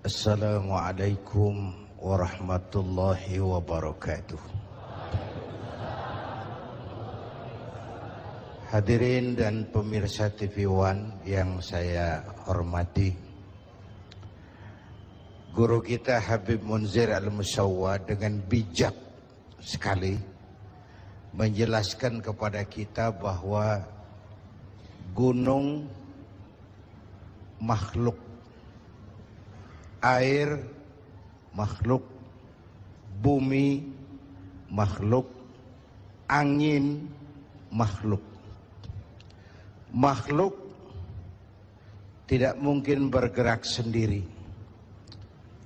Assalamualaikum warahmatullahi wabarakatuh. Hadirin dan pemirsa TV One yang saya hormati, guru kita Habib Munzir Al-Musawwa dengan bijak sekali menjelaskan kepada kita bahwa gunung makhluk, air makhluk, bumi makhluk, angin makhluk. Makhluk tidak mungkin bergerak sendiri.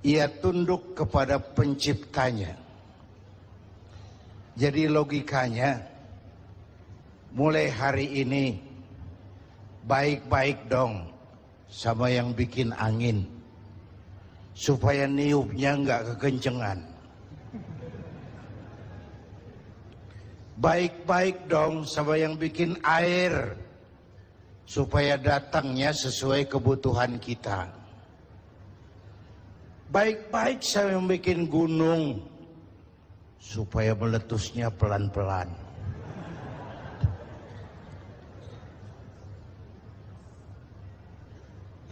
Ia tunduk kepada penciptanya. Jadi logikanya, mulai hari ini baik-baik dong sama yang bikin angin, supaya niupnya nggak kekencengan. Baik-baik dong sama yang bikin air, supaya datangnya sesuai kebutuhan kita. Baik-baik sama yang bikin gunung, supaya meletusnya pelan-pelan.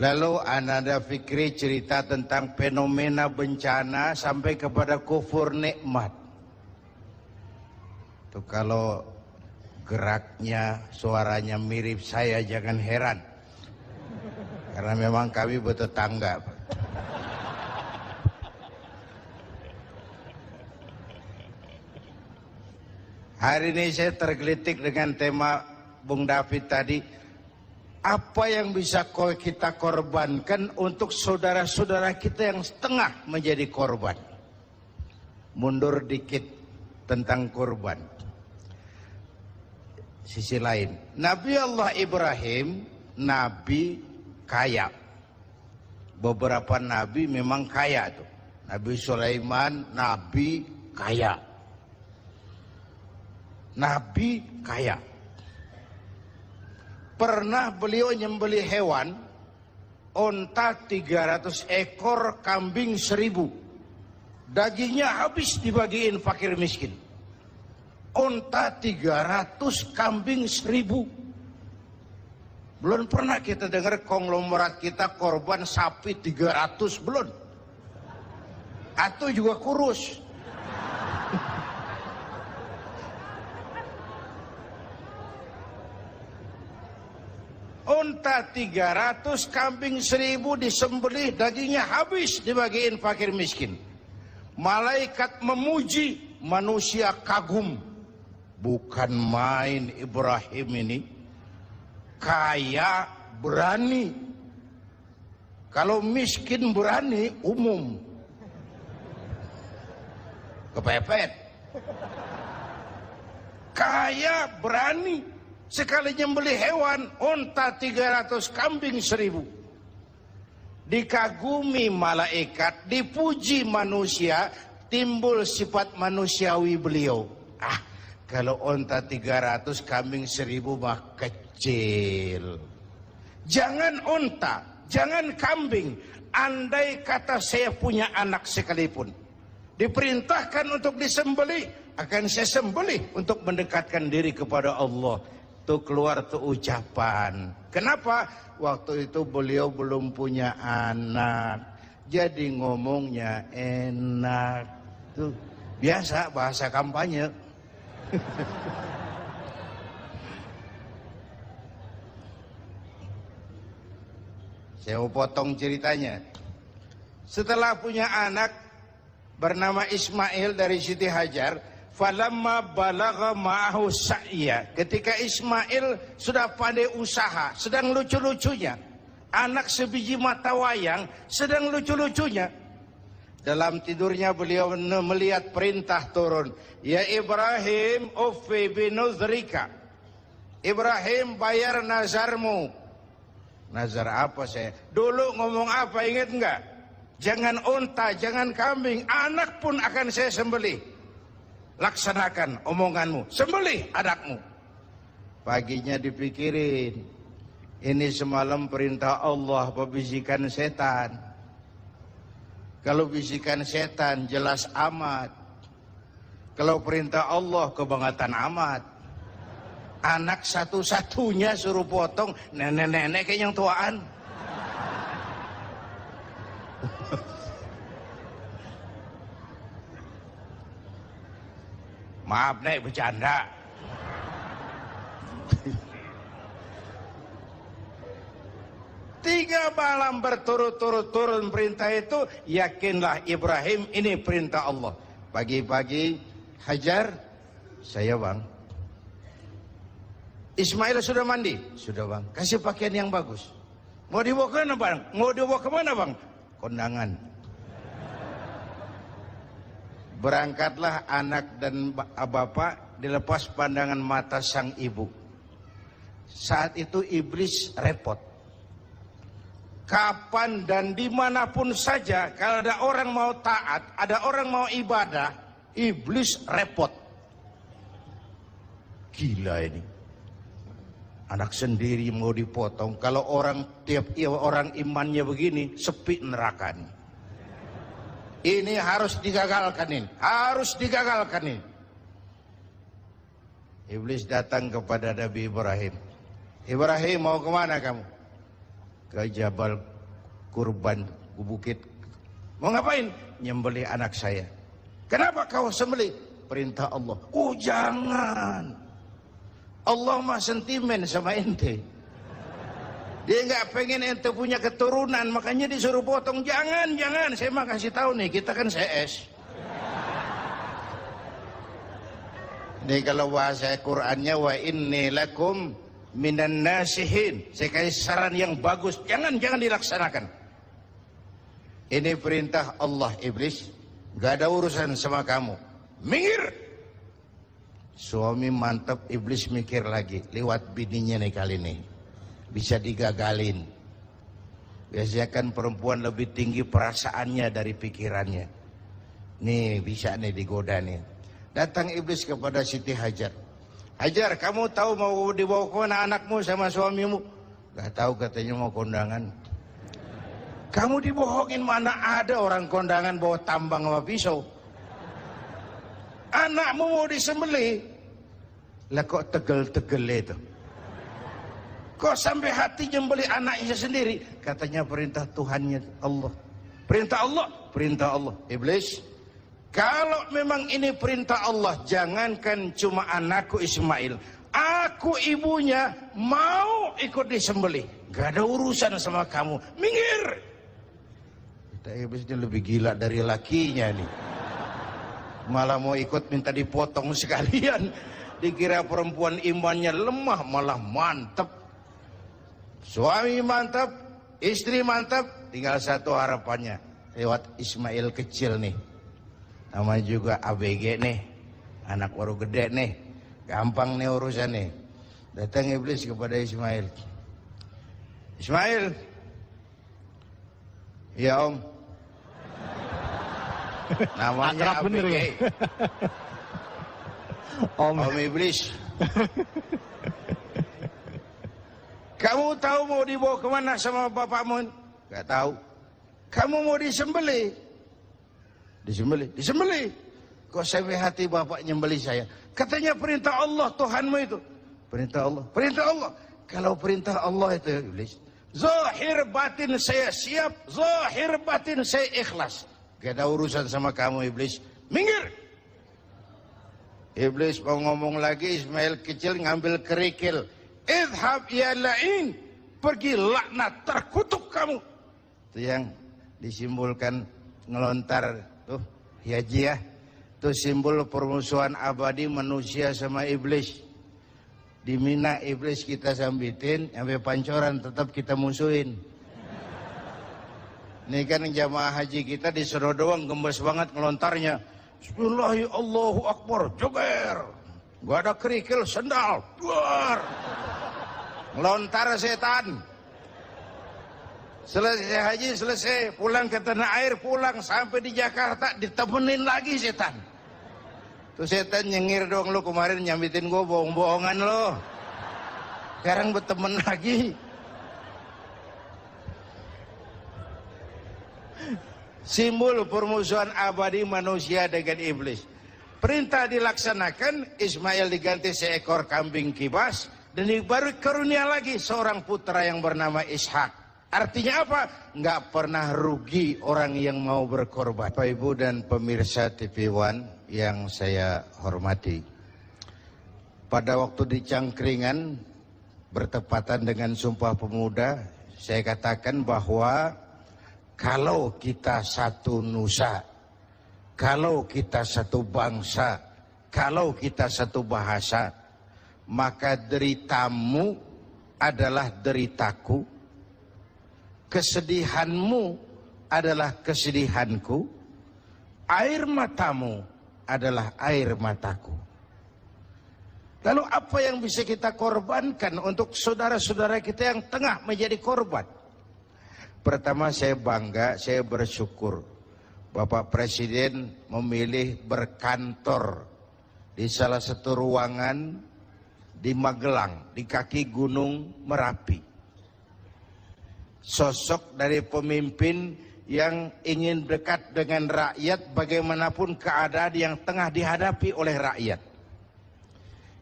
Lalu Ananda Fikri cerita tentang fenomena bencana sampai kepada kufur nikmat. Tuh kalau geraknya, suaranya mirip saya jangan heran. Karena memang kami bertetangga. Hari ini saya tergelitik dengan tema Bung David tadi. Apa yang bisa kita korbankan untuk saudara-saudara kita yang setengah menjadi korban? Mundur dikit tentang korban. Sisi lain, Nabi Allah Ibrahim, nabi kaya. Beberapa nabi memang kaya tuh. Nabi Sulaiman, nabi kaya. Nabi kaya. Pernah beliau nyembelih hewan, onta 300 ekor, kambing 1000. Dagingnya habis dibagiin fakir miskin. Onta 300, kambing 1000. Belum pernah kita dengar konglomerat kita korban sapi 300, belum. Atau juga kurus. Onta 300, kambing 1000 disembelih, dagingnya habis dibagiin fakir miskin. Malaikat memuji, manusia kagum. Bukan main Ibrahim ini. Kaya berani. Kalau miskin berani umum. Kepepet. Kaya berani. Sekali nyembelih hewan, onta 300, kambing 1000. Dikagumi malaikat, dipuji manusia, timbul sifat manusiawi beliau. Kalau onta 300, kambing 1000 mah kecil. Jangan onta, jangan kambing. Andai kata saya punya anak sekalipun, diperintahkan untuk disembelih, akan saya sembelih untuk mendekatkan diri kepada Allah. Tuh keluar tuh ucapan. Kenapa? Waktu itu beliau belum punya anak, jadi ngomongnya enak. Tuh biasa bahasa kampanye. Saya mau potong ceritanya. Setelah punya anak bernama Ismail dari Siti Hajar, falamma balagha ma'ahu sa'ya, ketika Ismail sudah pandai usaha, sedang lucu-lucunya, anak sebiji mata wayang sedang lucu-lucunya, dalam tidurnya beliau melihat perintah turun, ya Ibrahim uffi binuzrika, Ibrahim bayar nazarmu. Nazar apa saya? Dulu ngomong apa, ingat enggak? Jangan unta, jangan kambing, anak pun akan saya sembelih. Laksanakan omonganmu, sembelih anakmu. Paginya dipikirin, ini semalam perintah Allah, pembisikan setan. Kalau bisikan setan jelas amat. Kalau perintah Allah kebangetan amat. Anak satu-satunya suruh potong, nenek-nenek kayak yang tuaan. Maaf nek, bercanda. Tiga malam berturut-turut turun perintah itu, yakinlah Ibrahim ini perintah Allah. Pagi-pagi, Hajar, saya bang. Ismail sudah mandi? Sudah bang. Kasih pakaian yang bagus. Mau dibawa ke mana bang? Mau dibawa ke mana bang? Kondangan. Berangkatlah anak dan bapak dilepas pandangan mata sang ibu. Saat itu iblis repot. Kapan dan dimanapun saja kalau ada orang mau taat, ada orang mau ibadah, iblis repot. Gila ini. Anak sendiri mau dipotong. Kalau orang tiap orang imannya begini, sepi nerakanya. Ini harus digagalkan ini. Harus digagalkan ini. Iblis datang kepada Nabi Ibrahim. Ibrahim, mau kemana kamu? Ke Jabal Kurban, ke bukit. Mau ngapain? Nyembelih anak saya. Kenapa kau sembelih? Perintah Allah. Oh jangan. Allah mah sentimen sama ente. Dia nggak pengen ente punya keturunan, makanya disuruh potong. Jangan, jangan. Saya mah kasih tahu nih, kita kan CS. Ini kalau bahasa Qur'annya, wa inni lakum minan nasihin. Saya kasih saran yang bagus, jangan dilaksanakan. Ini perintah Allah, iblis. Gak ada urusan sama kamu. Minggir. Suami mantap, iblis mikir lagi. Lewat bininya nih kali ini. Bisa digagalin. Biasanya kan perempuan lebih tinggi perasaannya dari pikirannya. Nih bisa nih digoda nih. Datang iblis kepada Siti Hajar. Hajar, kamu tahu mau dibawa ke mana anakmu sama suamimu? Gak tahu, katanya mau kondangan. Kamu dibohongin, mana ada orang kondangan bawa tambang sama pisau. Anakmu mau disembelih. Lah kok tegel-tegel itu? Kok sampai hati nyembelih anaknya sendiri? Katanya perintah Tuhannya Allah. Perintah Allah, perintah Allah. Iblis, kalau memang ini perintah Allah, jangankan cuma anakku Ismail, aku ibunya mau ikut disembelih. Gak ada urusan sama kamu. Minggir. Kita iblis ini lebih gila dari lakinya nih. Malah mau ikut minta dipotong sekalian. Dikira perempuan imannya lemah, malah mantap. Suami mantap, istri mantap, tinggal satu harapannya. Lewat Ismail kecil nih. Namanya juga ABG nih, anak baru gede nih, gampang nih urusan nih. Datang iblis kepada Ismail. Ismail, ya om. Namanya ABG. Ya? Om iblis. Kamu tahu mau dibawa kemana sama bapakmu? Gak tahu. Kamu mau disembelih? Disembelih. Kok sampai hati bapak nyembelih saya? Katanya perintah Allah, Tuhanmu itu. Perintah Allah. Kalau perintah Allah itu, iblis, zahir batin saya siap, zahir batin saya ikhlas. Gak ada urusan sama kamu, iblis. Minggir. Iblis mau ngomong lagi, Ismail kecil ngambil kerikil. Idhab ya la'in, pergi laknat, terkutuk kamu. Itu yang disimbolkan ngelontar tuh, ya. Itu simbol permusuhan abadi manusia sama iblis. Di Mina iblis kita sambitin, sampai pancoran tetap kita musuhin. Ini kan jamaah haji kita disuruh doang gembes banget ngelontarnya. Bismillahirrahmanirrahim, Allahu Akbar, joger. Gak ada kerikil, sendal, duar. Ngelontar setan. Selesai haji, selesai. Pulang ke tanah air, pulang. Sampai di Jakarta, ditemenin lagi setan. Tuh setan nyengir dong, lu kemarin nyambitin gue bohong-bohongan lo. Sekarang berteman lagi. Simbol permusuhan abadi manusia dengan iblis. Perintah dilaksanakan, Ismail diganti seekor kambing kibas, dan baru karunia lagi seorang putra yang bernama Ishak. Artinya apa? Nggak pernah rugi orang yang mau berkorban. Bapak Ibu dan pemirsa TV One yang saya hormati. Pada waktu di Cangkringan, bertepatan dengan Sumpah Pemuda, saya katakan bahwa kalau kita satu nusa, kalau kita satu bangsa, kalau kita satu bahasa, maka deritamu adalah deritaku, kesedihanmu adalah kesedihanku, air matamu adalah air mataku. Lalu apa yang bisa kita korbankan untuk saudara-saudara kita yang tengah menjadi korban? Pertama, saya bangga, saya bersyukur Bapak Presiden memilih berkantor di salah satu ruangan di Magelang, di kaki Gunung Merapi. Sosok dari pemimpin yang ingin dekat dengan rakyat bagaimanapun keadaan yang tengah dihadapi oleh rakyat.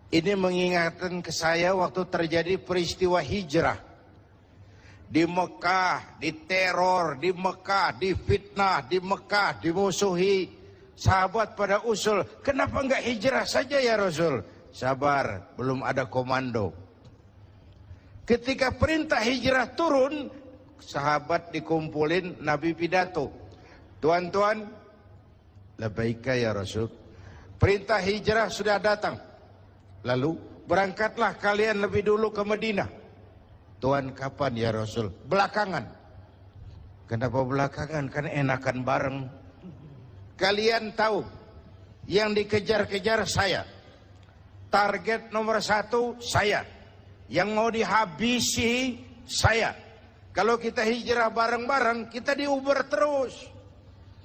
Ini mengingatkan ke saya waktu terjadi peristiwa hijrah. Di Mekah, diteror, di Mekah, difitnah, di Mekah, dimusuhi. Sahabat pada usul, kenapa enggak hijrah saja ya Rasul? Sabar, belum ada komando. Ketika perintah hijrah turun, sahabat dikumpulin, Nabi pidato. Tuan-tuan, labbaika ya Rasul. Perintah hijrah sudah datang. Lalu, berangkatlah kalian lebih dulu ke Madinah. Tuhan, kapan ya Rasul? Belakangan. Kenapa belakangan? Kan enakan bareng. Kalian tahu, yang dikejar-kejar saya. Target nomor 1 saya. Yang mau dihabisi saya. Kalau kita hijrah bareng-bareng, kita diuber terus.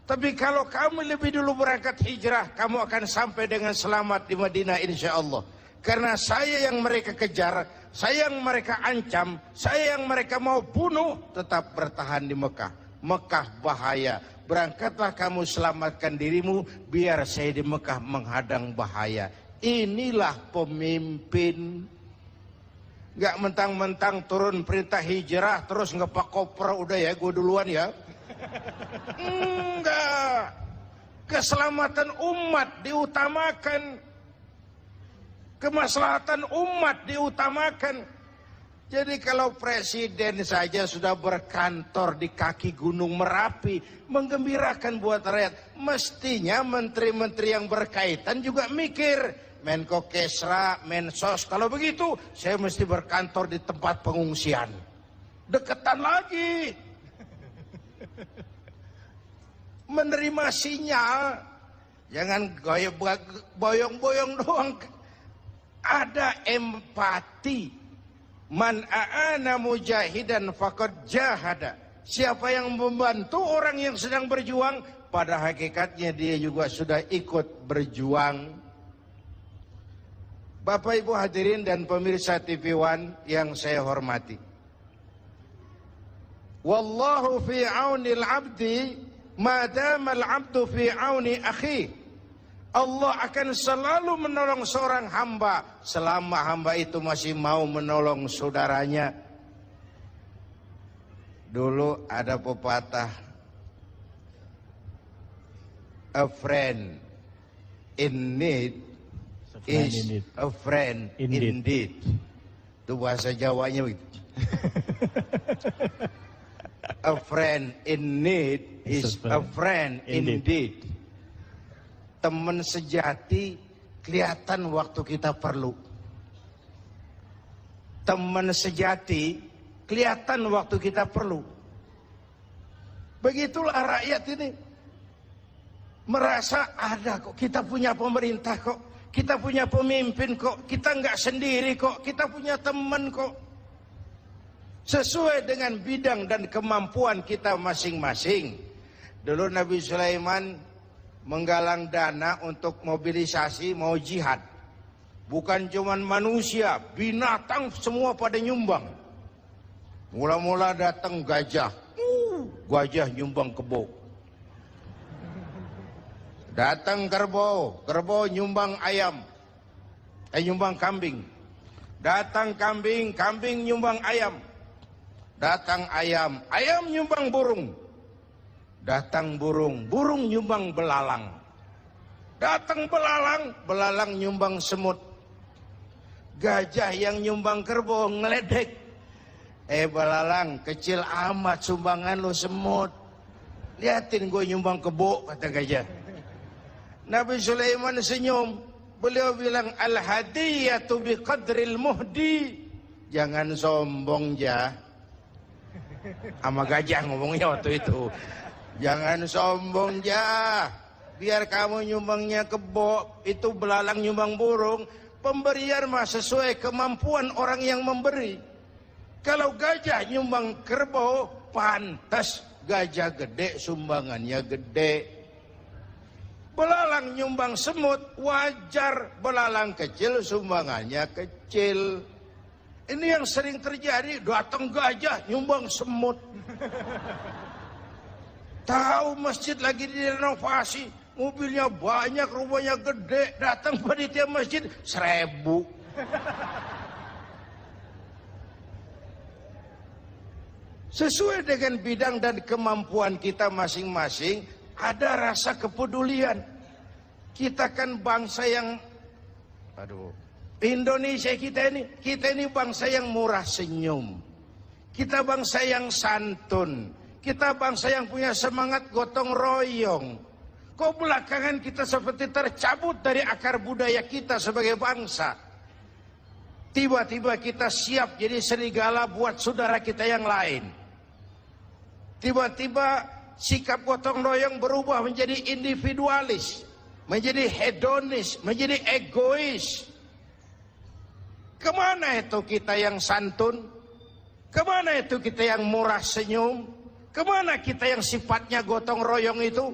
Tapi kalau kamu lebih dulu berangkat hijrah, kamu akan sampai dengan selamat di Madinah insya Allah. Karena saya yang mereka kejar, saya yang mereka ancam, saya yang mereka mau bunuh, tetap bertahan di Mekah. Mekah bahaya. Berangkatlah kamu selamatkan dirimu, biar saya di Mekah menghadang bahaya. Inilah pemimpin. Gak mentang-mentang turun perintah hijrah, terus ngepak koper, udah ya, gue duluan ya. Enggak. Keselamatan umat diutamakan. Kemaslahatan umat diutamakan. Jadi kalau presiden saja sudah berkantor di kaki Gunung Merapi, menggembirakan buat rakyat, mestinya menteri-menteri yang berkaitan juga mikir. Menko Kesra, Mensos, kalau begitu saya mesti berkantor di tempat pengungsian. Deketan lagi. Menerima sinyal, jangan boyong-boyong doang. Ada empati. Man a'ana mujahidan faqad jahada. Siapa yang membantu orang yang sedang berjuang, pada hakikatnya dia juga sudah ikut berjuang. Bapak Ibu hadirin dan pemirsa TV One yang saya hormati. Wallahu fi aunil abdi madamal abdu fi auni akhi. Allah akan selalu menolong seorang hamba selama hamba itu masih mau menolong saudaranya. Dulu ada pepatah, a friend in need is a friend indeed. Itu bahasa Jawanya begitu. A friend in need is a friend indeed. Teman sejati kelihatan waktu kita perlu. Teman sejati kelihatan waktu kita perlu. Begitulah rakyat ini. Merasa ada kok, kita punya pemerintah kok, kita punya pemimpin kok, kita nggak sendiri kok, kita punya teman kok. Sesuai dengan bidang dan kemampuan kita masing-masing. Dulu Nabi Sulaiman menggalang dana untuk mobilisasi mau jihad. Bukan cuman manusia, binatang semua pada nyumbang. Mula-mula datang gajah. Gajah nyumbang kebo. Datang kerbau, kerbau nyumbang ayam, nyumbang kambing. Datang kambing, kambing nyumbang ayam. Datang ayam, ayam nyumbang burung. Datang burung, burung nyumbang belalang. Datang belalang, belalang nyumbang semut. Gajah yang nyumbang kerbau ngeledek. Belalang, kecil amat sumbangan lo semut. Liatin gue nyumbang kebo, kata gajah. Nabi Sulaiman senyum. Beliau bilang, al-hadiyatu biqadril muhdi. Jangan sombong, jah. Sama gajah ngomongnya waktu itu. Jangan sombong, jah. Biar kamu nyumbangnya kebo, itu belalang nyumbang burung. Pemberian mah sesuai kemampuan orang yang memberi. Kalau gajah nyumbang kerbau, pantas gajah gede, sumbangannya gede. Belalang nyumbang semut, wajar. Belalang kecil, sumbangannya kecil. Ini yang sering terjadi, datang gajah, nyumbang semut. Tahu masjid lagi direnovasi, mobilnya banyak, rumahnya gede, datang panitia masjid 1000. Sesuai dengan bidang dan kemampuan kita masing-masing, ada rasa kepedulian. Kita kan bangsa yang, Indonesia kita ini bangsa yang murah senyum. Kita bangsa yang santun. Kita bangsa yang punya semangat gotong royong. Kok belakangan kita seperti tercabut dari akar budaya kita sebagai bangsa? Tiba-tiba kita siap jadi serigala buat saudara kita yang lain. Tiba-tiba sikap gotong royong berubah menjadi individualis, menjadi hedonis, menjadi egois. Kemana itu kita yang santun? Kemana itu kita yang murah senyum? Kemana kita yang sifatnya gotong royong itu?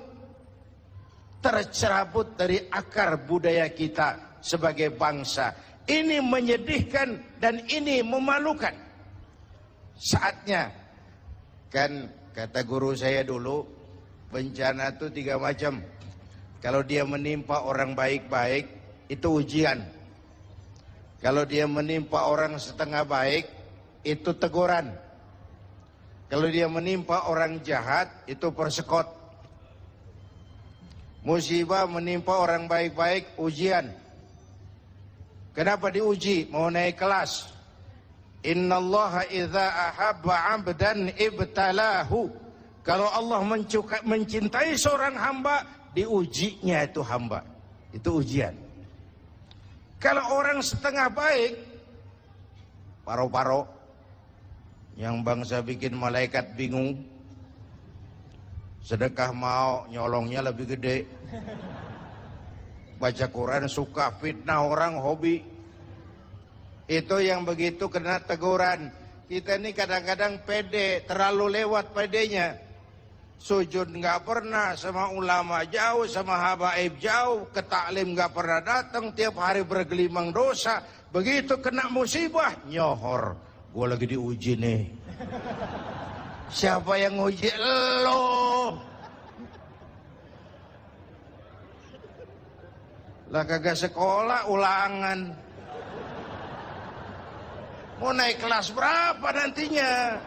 Tercerabut dari akar budaya kita sebagai bangsa. Ini menyedihkan dan ini memalukan. Saatnya, kan kata guru saya dulu, bencana itu 3 macam. Kalau dia menimpa orang baik-baik, itu ujian. Kalau dia menimpa orang setengah baik, itu teguran. Kalau dia menimpa orang jahat, itu persekot. Musibah menimpa orang baik-baik, ujian. Kenapa diuji? Mau naik kelas. Innallaha idza ahabba 'abdan ibtalahu. Kalau Allah mencintai seorang hamba, diujinya itu hamba. Itu ujian. Kalau orang setengah baik, paro-paro, yang bangsa bikin malaikat bingung. Sedekah mau, nyolongnya lebih gede. Baca Quran suka, fitnah orang hobi. Itu yang begitu kena teguran. Kita ini kadang-kadang pede, terlalu lewat pedenya. Sujud nggak pernah, sama ulama jauh, sama habaib jauh, ke taklim nggak pernah datang, tiap hari bergelimang dosa. Begitu kena musibah, nyohor. Gue lagi diuji nih. Siapa yang nguji? Lo. Lah kagak sekolah, ulangan. Mau naik kelas berapa nantinya?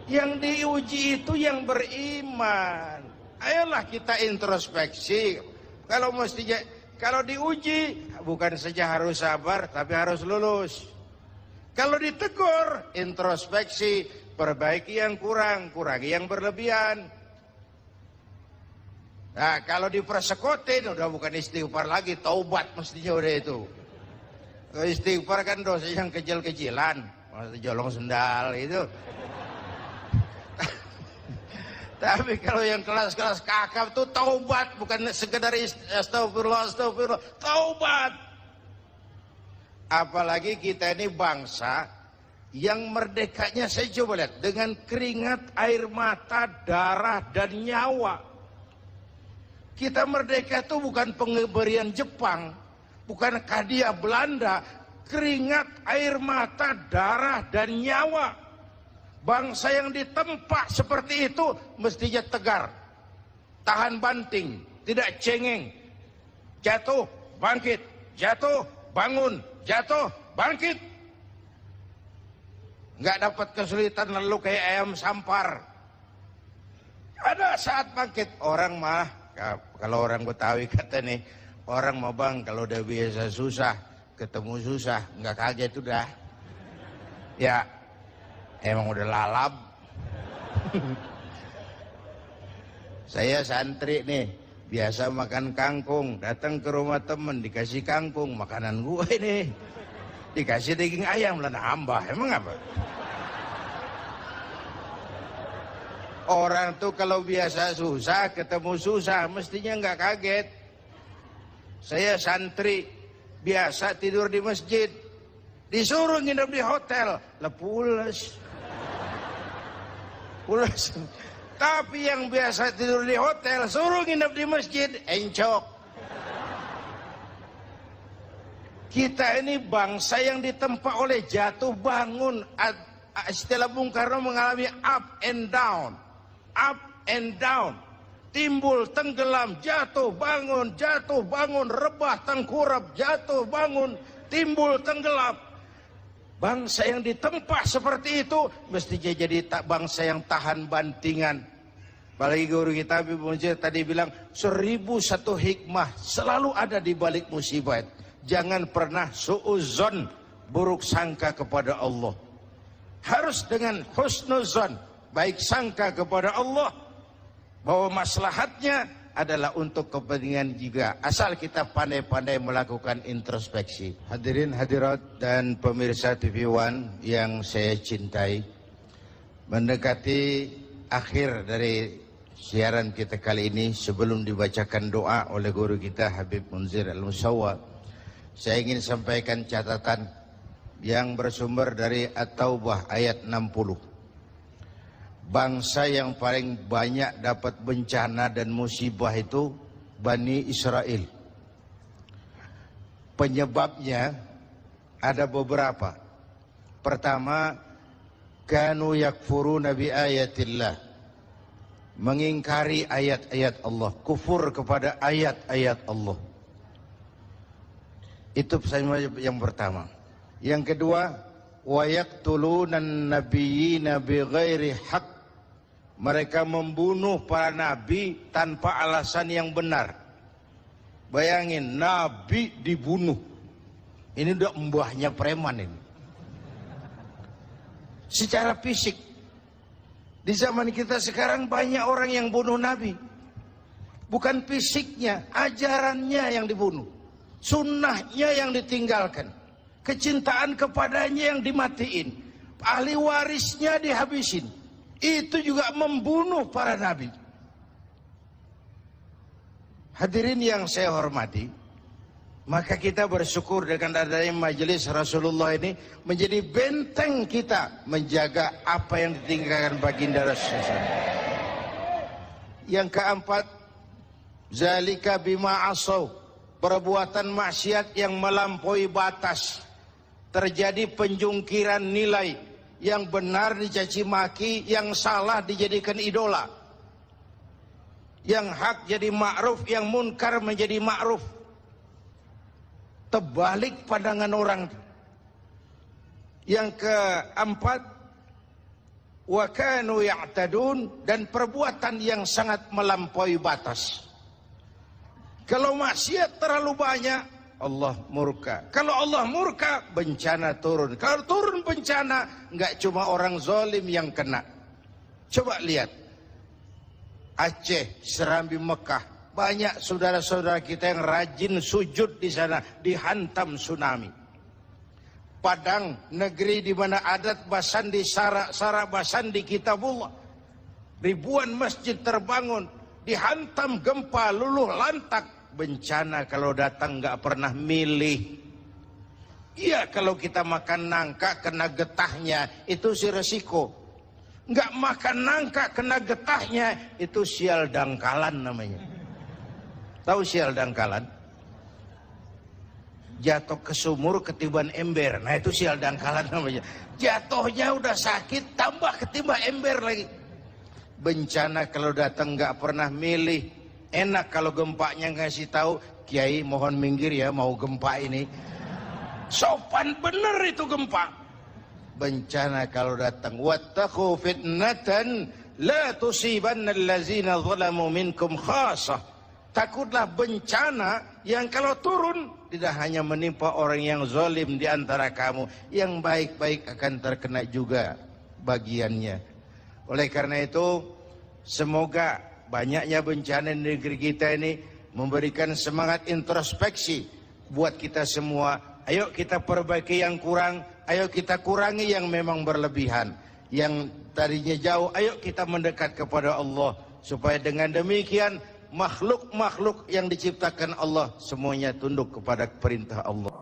Yang diuji itu yang beriman. Ayolah kita introspeksi. Kalau diuji bukan saja harus sabar, tapi harus lulus. Kalau ditegur, introspeksi, perbaiki yang kurang, kurangi yang berlebihan. Nah, kalau dipersekotin, udah bukan istighfar lagi, taubat mestinya udah itu. Kalau istighfar kan dosa yang kecil-kecilan, maksudnya jolong sendal itu. Tapi kalau yang kelas-kelas kakap tuh taubat, bukan sekedar astagfirullah, taubat. Apalagi kita ini bangsa yang merdekanya, saya coba lihat, dengan keringat, air mata, darah, dan nyawa. Kita merdeka itu bukan pemberian Jepang, bukan hadiah Belanda, keringat, air mata, darah, dan nyawa. Bangsa yang ditempa seperti itu mestinya tegar. tahan banting, tidak cengeng. Jatuh, bangkit, jatuh, bangun, jatuh, bangkit. Nggak dapat kesulitan lalu kayak ayam sampar. Ada saat bangkit. Orang mah, kalau orang Betawi kata nih, orang mah bang kalau udah biasa susah, ketemu susah, nggak kaget udah. Ya, emang udah lalap. Saya santri nih, biasa makan kangkung, datang ke rumah temen dikasih kangkung, makanan gue ini. Dikasih daging ayam lah nambah, emang apa? Orang tuh kalau biasa susah, ketemu susah, mestinya nggak kaget. Saya santri, biasa tidur di masjid, disuruh nginep di hotel, lah pulas. Pulas. Tapi yang biasa tidur di hotel, suruh nginep di masjid, encok. Kita ini bangsa yang ditempa oleh jatuh bangun. Istilah Bung Karno mengalami up and down. Up and down, timbul, tenggelam, jatuh, bangun, rebah, tengkurap, jatuh, bangun, timbul, tenggelam. Bangsa yang ditempa seperti itu mestinya jadi bangsa yang tahan bantingan. Apalagi guru kita Habib Munzir tadi bilang 1001 hikmah selalu ada di balik musibah. Jangan pernah suudzon, buruk sangka kepada Allah. Harus dengan husnuzon, baik sangka kepada Allah bahwa maslahatnya adalah untuk kepentingan juga, asal kita pandai-pandai melakukan introspeksi. Hadirin hadirat dan pemirsa TV One yang saya cintai, mendekati akhir dari siaran kita kali ini, sebelum dibacakan doa oleh guru kita Habib Munzir Al-Musawwa, saya ingin sampaikan catatan yang bersumber dari At-Taubah ayat 60. Bangsa yang paling banyak dapat bencana dan musibah itu Bani Israel. Penyebabnya ada beberapa. Pertama, kanu yakfuruna bi ayatillah. Mengingkari ayat-ayat Allah, kufur kepada ayat-ayat Allah. Itu yang pertama. Yang kedua, wa yaqtulunan nabiyyina bighairi haqq. Mereka membunuh para nabi tanpa alasan yang benar. Bayangin, nabi dibunuh. Ini udah mbahnya preman ini. Secara fisik. Di zaman kita sekarang banyak orang yang bunuh nabi. Bukan fisiknya, ajarannya yang dibunuh. Sunnahnya yang ditinggalkan. Kecintaan kepadanya yang dimatiin. Ahli warisnya dihabisin. Itu juga membunuh para nabi. Hadirin yang saya hormati, maka kita bersyukur dengan adanya majelis Rasulullah ini menjadi benteng kita menjaga apa yang ditinggalkan baginda Rasulullah. Yang keempat, zalika bima asaw, perbuatan maksiat yang melampaui batas. Terjadi penjungkiran nilai. Yang benar dicaci maki, yang salah dijadikan idola. Yang hak jadi ma'ruf, yang munkar menjadi ma'ruf. Terbalik pandangan orang. Yang keempat, wa kanu ya'tadun, dan perbuatan yang sangat melampaui batas. Kalau maksiat terlalu banyak, Allah murka. Kalau Allah murka, bencana turun. Kalau turun bencana, nggak cuma orang zalim yang kena. Coba lihat, Aceh, Serambi, Mekah, banyak saudara-saudara kita yang rajin sujud di sana, dihantam tsunami. Padang, negeri di mana adat basandi, sara basandi kitabullah. Ribuan masjid terbangun, dihantam gempa, luluh lantak. Bencana kalau datang nggak pernah milih. Iya, kalau kita makan nangka kena getahnya, itu sih resiko. Nggak makan nangka kena getahnya, itu sial dangkalan namanya. Tahu sial dangkalan? Jatuh ke sumur ketiban ember. Nah itu sial dangkalan namanya. Jatuhnya udah sakit, tambah ketimbang ember lagi. Bencana kalau datang nggak pernah milih. Enak kalau gempanya ngasih tahu, Kiai mohon minggir ya, mau gempa ini. Sopan bener itu gempa. Bencana kalau datang, wattaqu fitnatan la tusibanna allazina zalamu minkum khassah. Takutlah bencana yang kalau turun tidak hanya menimpa orang yang zalim di antara kamu, yang baik-baik akan terkena juga bagiannya. Oleh karena itu, semoga banyaknya bencana di negeri kita ini memberikan semangat introspeksi buat kita semua. Ayo kita perbaiki yang kurang, ayo kita kurangi yang memang berlebihan. Yang tadinya jauh, ayo kita mendekat kepada Allah. Supaya dengan demikian, makhluk-makhluk yang diciptakan Allah semuanya tunduk kepada perintah Allah.